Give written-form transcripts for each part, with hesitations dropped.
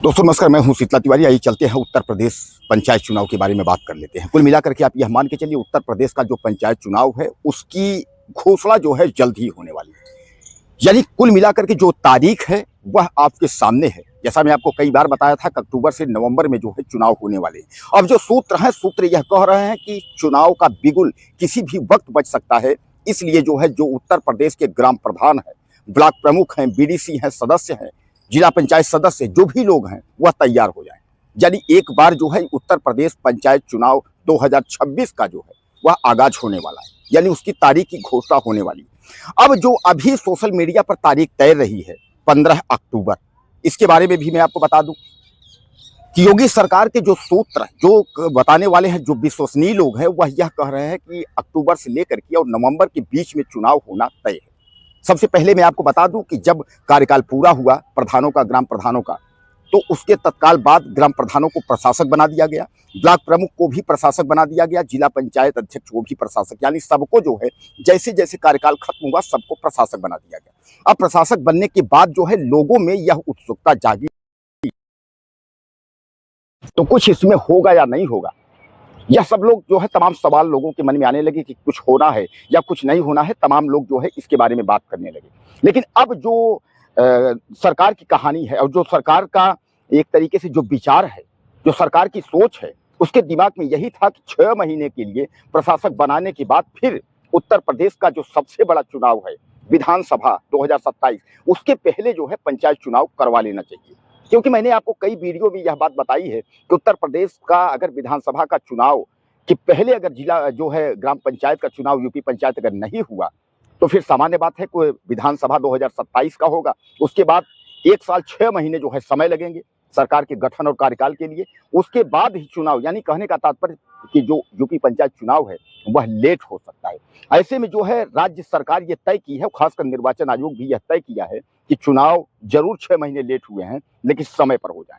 दोस्तों नमस्कार, मैं हूं शीतला तिवारी। आइए चलते हैं उत्तर प्रदेश पंचायत चुनाव के बारे में बात कर लेते हैं। कुल मिलाकर के आप यह मान के चलिए, उत्तर प्रदेश का जो पंचायत चुनाव है उसकी घोषणा जो है जल्द ही होने वाली है। यानी कुल मिलाकर के जो तारीख है वह आपके सामने है। जैसा मैं आपको कई बार बताया था कि अक्टूबर से नवंबर में जो है चुनाव होने वाले हैं। अब जो सूत्र यह कह रहे हैं कि चुनाव का बिगुल किसी भी वक्त बज सकता है। इसलिए जो है, जो उत्तर प्रदेश के ग्राम प्रधान है, ब्लॉक प्रमुख हैं, बीडीसी हैं, सदस्य हैं, जिला पंचायत सदस्य, जो भी लोग हैं वह तैयार हो जाएं। यानी एक बार जो है उत्तर प्रदेश पंचायत चुनाव 2026 का जो है वह आगाज होने वाला है। यानी उसकी तारीख की घोषणा होने वाली है। अब जो अभी सोशल मीडिया पर तारीख तय रही है 15 अक्टूबर, इसके बारे में भी मैं आपको बता दूं कि योगी सरकार के जो सूत्र जो बताने वाले हैं, जो विश्वसनीय लोग हैं, वह यह कह रहे हैं कि अक्टूबर से लेकर के और नवंबर के बीच में चुनाव होना तय है। सबसे पहले मैं आपको बता दूं कि जब कार्यकाल पूरा हुआ प्रधानों का, ग्राम प्रधानों का, तो उसके तत्काल बाद ग्राम प्रधानों को प्रशासक बना दिया गया, ब्लॉक प्रमुख को भी प्रशासक बना दिया गया, जिला पंचायत अध्यक्ष को भी प्रशासक, यानी सबको जो है जैसे जैसे कार्यकाल खत्म हुआ सबको प्रशासक बना दिया गया। अब प्रशासक बनने के बाद जो है लोगों में यह उत्सुकता जागी, तो कुछ इसमें होगा या नहीं होगा, यह सब लोग जो है तमाम सवाल लोगों के मन में आने लगे कि कुछ होना है या कुछ नहीं होना है। तमाम लोग जो है इसके बारे में बात करने लगे। लेकिन अब जो सरकार की कहानी है और जो सरकार का एक तरीके से जो विचार है, जो सरकार की सोच है, उसके दिमाग में यही था कि 6 महीने के लिए प्रशासक बनाने के बाद फिर उत्तर प्रदेश का जो सबसे बड़ा चुनाव है विधानसभा 2027, उसके पहले जो है पंचायत चुनाव करवा लेना चाहिए। क्योंकि मैंने आपको कई वीडियो में यह बात बताई है कि उत्तर प्रदेश का अगर विधानसभा का चुनाव कि पहले अगर जिला जो है ग्राम पंचायत का चुनाव, यूपी पंचायत अगर नहीं हुआ तो फिर सामान्य बात है कोई विधानसभा 2027 का होगा। उसके बाद 1 साल 6 महीने जो है समय लगेंगे सरकार के गठन और कार्यकाल के लिए। उसके बाद ही चुनाव, यानी कहने का तात्पर्य कि जो यूपी पंचायत चुनाव है वह लेट हो सकता है। ऐसे में जो है राज्य सरकार ये तय की है, खासकर निर्वाचन आयोग भी यह तय किया है कि चुनाव जरूर 6 महीने लेट हुए हैं लेकिन समय पर हो जाए।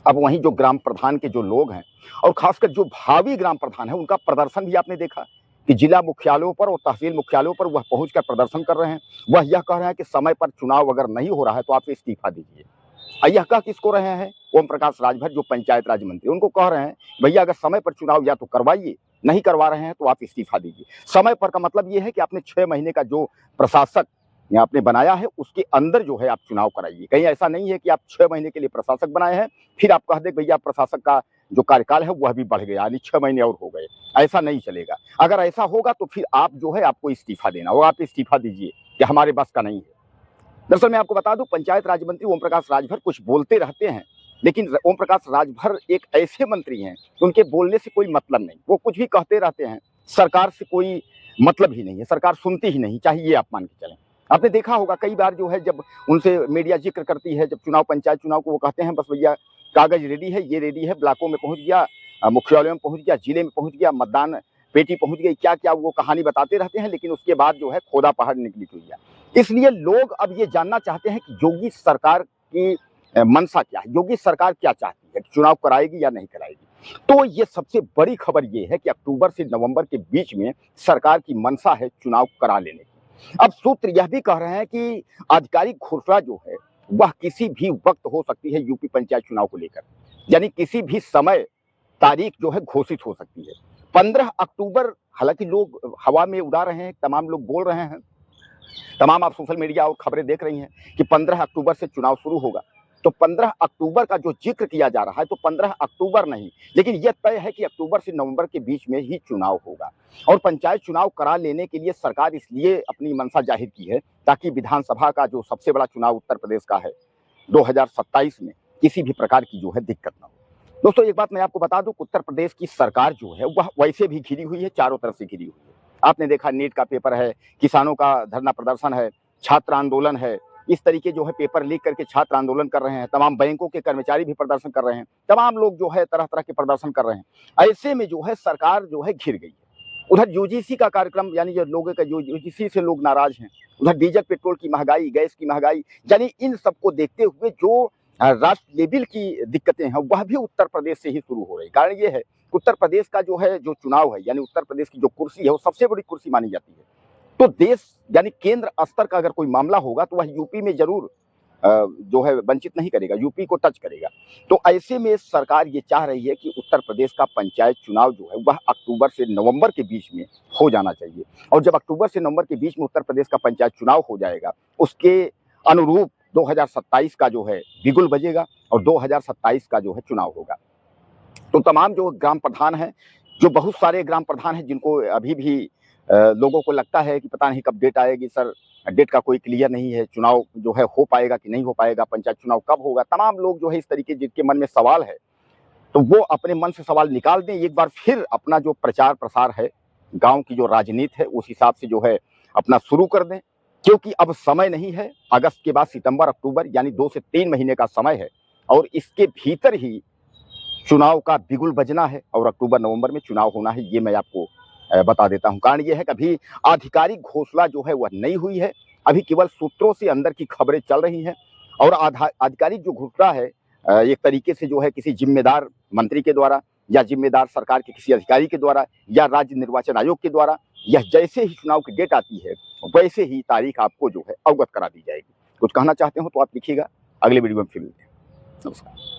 अब वहीं जो ग्राम प्रधान के जो लोग हैं और खासकर जो भावी ग्राम प्रधान है, उनका प्रदर्शन भी आपने देखा कि जिला मुख्यालयों पर और तहसील मुख्यालयों पर वह पहुंचकर प्रदर्शन कर रहे हैं। वह यह कह रहे हैं कि समय पर चुनाव अगर नहीं हो रहा है तो आप इस्तीफा दीजिए। यह कह किसको रहे हैं? ओम प्रकाश राजभर, जो पंचायत राज मंत्री, उनको कह रहे हैं भैया अगर समय पर चुनाव या तो करवाइए, नहीं करवा रहे हैं तो आप इस्तीफा दीजिए। समय पर का मतलब यह है कि आपने 6 महीने का जो प्रशासक आपने बनाया है उसके अंदर जो है आप चुनाव कराइए। कहीं ऐसा नहीं है कि आप 6 महीने के लिए प्रशासक बनाए हैं फिर आप कह दें भैया प्रशासक का जो कार्यकाल है वह भी बढ़ गया, यानी 6 महीने और हो गए। ऐसा नहीं चलेगा। अगर ऐसा होगा तो फिर आप जो है आपको इस्तीफा देना होगा, आप इस्तीफा दीजिए कि हमारे बस का नहीं है। दरअसल मैं आपको बता दूं, पंचायत राज मंत्री ओम प्रकाश राजभर कुछ बोलते रहते हैं, लेकिन ओम प्रकाश राजभर एक ऐसे मंत्री हैं उनके बोलने से कोई मतलब नहीं, वो कुछ भी कहते रहते हैं, सरकार से कोई मतलब ही नहीं है, सरकार सुनती ही नहीं, चाहे ये आप मान के चलें। आपने देखा होगा कई बार जो है जब उनसे मीडिया जिक्र करती है, जब चुनाव पंचायत चुनाव को, वो कहते हैं बस भैया कागज रेडी है, ये रेडी है, ब्लॉकों में पहुंच गया, मुख्यालयों में पहुंच गया, जिले में पहुंच गया, मतदान पेटी पहुंच गई, क्या क्या वो कहानी बताते रहते हैं, लेकिन उसके बाद जो है खोदा पहाड़ निकली चुइया। इसलिए लोग अब ये जानना चाहते हैं कि योगी सरकार की मंशा क्या है, योगी सरकार क्या चाहती है, चुनाव कराएगी या नहीं कराएगी। तो ये सबसे बड़ी खबर ये है कि अक्टूबर से नवंबर के बीच में सरकार की मंशा है चुनाव करा लेने की। अब सूत्र यह भी कह रहे हैं कि आधिकारिक घोषणा जो है वह किसी भी वक्त हो सकती है यूपी पंचायत चुनाव को लेकर, यानी किसी भी समय तारीख जो है घोषित हो सकती है। 15 अक्टूबर हालांकि लोग हवा में उड़ा रहे हैं, तमाम लोग बोल रहे हैं, तमाम आप सोशल मीडिया और खबरें देख रही हैं कि 15 अक्टूबर से चुनाव शुरू होगा। तो 15 अक्टूबर का जो जिक्र किया जा रहा है, तो 15 अक्टूबर नहीं, लेकिन यह तय है कि अक्टूबर से नवंबर के बीच में ही चुनाव होगा। और पंचायत चुनाव करा लेने के लिए सरकार इसलिए अपनी मंशा जाहिर की है ताकि विधानसभा का जो सबसे बड़ा चुनाव उत्तर प्रदेश का है 2027 में किसी भी प्रकार की जो है दिक्कत ना हो। दोस्तों एक बात मैं आपको बता दूं, उत्तर प्रदेश की सरकार जो है वह वैसे भी घिरी हुई है, चारों तरफ से घिरी हुई है। आपने देखा नीट का पेपर है, किसानों का धरना प्रदर्शन है, छात्र आंदोलन है, इस तरीके जो है पेपर लीक करके छात्र आंदोलन कर रहे हैं, तमाम बैंकों के कर्मचारी भी प्रदर्शन कर रहे हैं, तमाम लोग जो है तरह तरह के प्रदर्शन कर रहे हैं। ऐसे में जो है सरकार जो है घिर गई है। उधर यूजीसी का कार्यक्रम, यानी जो लोगों का जो यूजीसी से लोग नाराज हैं, उधर डीजल पेट्रोल की महंगाई, गैस की महंगाई, यानी इन सबको देखते हुए जो राष्ट्र लेवल की दिक्कतें हैं वह भी उत्तर प्रदेश से ही शुरू हो रही। कारण ये है उत्तर प्रदेश का जो है जो चुनाव है, यानी उत्तर प्रदेश की जो कुर्सी है वो सबसे बड़ी कुर्सी मानी जाती है। तो देश यानी केंद्र स्तर का अगर कोई मामला होगा तो वह यूपी में जरूर जो है वंचित नहीं करेगा, यूपी को टच करेगा। तो ऐसे में सरकार ये चाह रही है कि उत्तर प्रदेश का पंचायत चुनाव जो है वह अक्टूबर से नवंबर के बीच में हो जाना चाहिए। और जब अक्टूबर से नवंबर के बीच में उत्तर प्रदेश का पंचायत चुनाव हो जाएगा, उसके अनुरूप 2027 का जो है बिगुल बजेगा और 2027 का जो है चुनाव होगा। तो तमाम जो ग्राम प्रधान हैं, जो बहुत सारे ग्राम प्रधान हैं जिनको अभी भी लोगों को लगता है कि पता नहीं कब डेट आएगी सर, डेट का कोई क्लियर नहीं है, चुनाव जो है हो पाएगा कि नहीं हो पाएगा, पंचायत चुनाव कब होगा, तमाम लोग जो है इस तरीके जिनके मन में सवाल है, तो वो अपने मन से सवाल निकाल दें, एक बार फिर अपना जो प्रचार प्रसार है, गाँव की जो राजनीति है, उस हिसाब से जो है अपना शुरू कर दें। क्योंकि अब समय नहीं है, अगस्त के बाद सितंबर, अक्टूबर यानी 2 से 3 महीने का समय है और इसके भीतर ही चुनाव का बिगुल बजना है और अक्टूबर-नवंबर में चुनाव होना है, ये मैं आपको बता देता हूँ। कारण ये है कि अभी आधिकारिक घोषणा जो है वह नहीं हुई है, अभी केवल सूत्रों से अंदर की खबरें चल रही हैं और आधिकारिक जो घोषणा है एक तरीके से जो है किसी जिम्मेदार मंत्री के द्वारा या जिम्मेदार सरकार के किसी अधिकारी के द्वारा या राज्य निर्वाचन आयोग के द्वारा, यह जैसे ही चुनाव की डेट आती है, वैसे ही तारीख आपको जो है अवगत करा दी जाएगी। कुछ कहना चाहते हो तो आप लिखिएगा, अगले वीडियो में फिर मिलते हैं। नमस्कार।